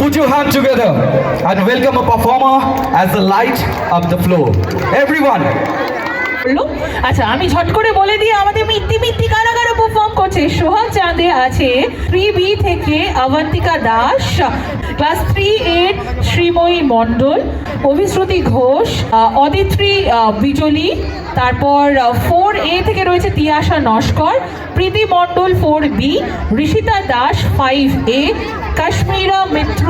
put your hand together and welcome a performer as the light of the floor. Everyone. আচ্ছা আমি ঝট করে বলে দিই আমাদের মিত্তি মিত্তি কারা কারা পারফর্ম করছে। সোহাগ চাঁদে আছে 3B থেকে অবন্তিকা দাস, ক্লাস 3A শ্রীময়ী মণ্ডল, অভিশ্রুতি ঘোষ, অদিত্রী বিজলি, তারপর 4A থেকে রয়েছে তিয়াশা নস্কর, প্রীতি মণ্ডল 4B, Rishita Das 5A, Kashmira Mitra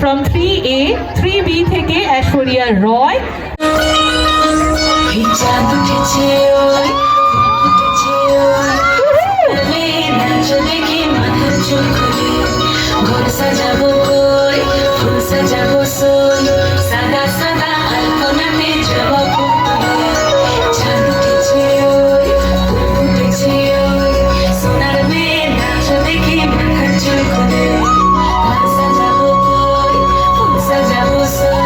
from 3A, 3B থেকে ঐশ্বরিয়া রয়। চাঁদ উঠেছে ওই উঠেছে ওই নাচ দেখে মাথার চুল খুলে ঘর সাজাবো কই ফুল সাজাবো সই সাদা সাদা আলপনাতে যাবো ফুলে চাঁদ উঠেছে ওই উঠেছে ওই সোনার মেয়ে নাচ দেখে মাথার চুল খুলে ঘর সাজাবো কই ফুল সাজাবো সই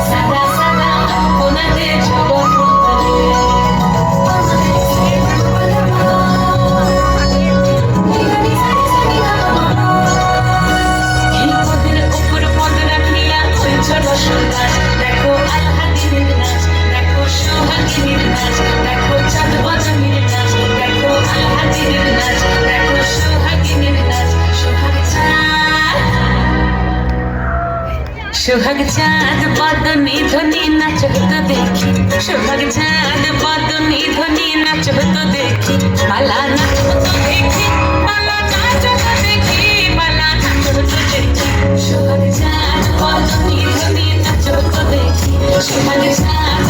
সাদা সাদা আলপনাতে যাবো সোহাগ চাঁদ বদনি ধ্বনি নাচ হতো দেখি সোহাগ চাঁদ বদনি ধ্বনি নাচ হতো দেখি পালা নাচ হতো দেখি পালা নাচ হতো দেখি পালা নাচ হতো দেখি সোহাগ চাঁদ বদনি ধ্বনি নাচ হতো দেখি সোহাগ চাঁদ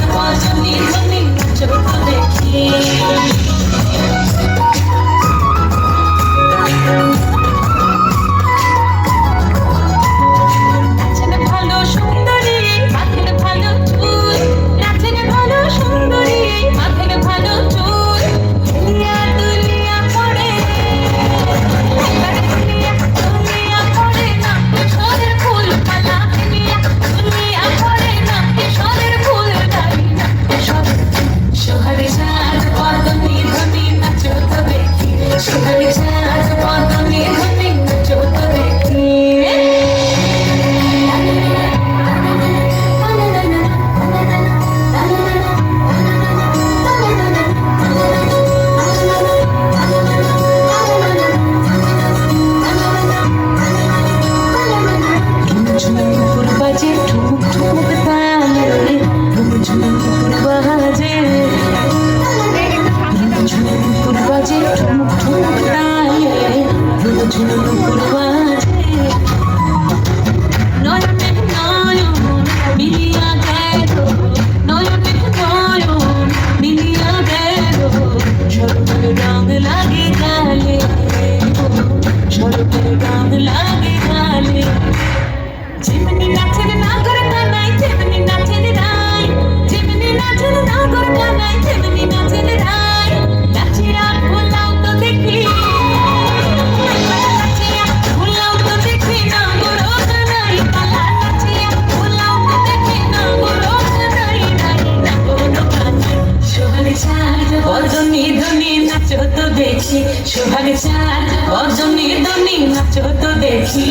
বদনি ধ্বনি নাচ হতো দেখি সোহাগ চাঁদ বদনি ধ্বনি নাচ হতো দেখি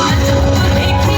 নাচ হতো দেখি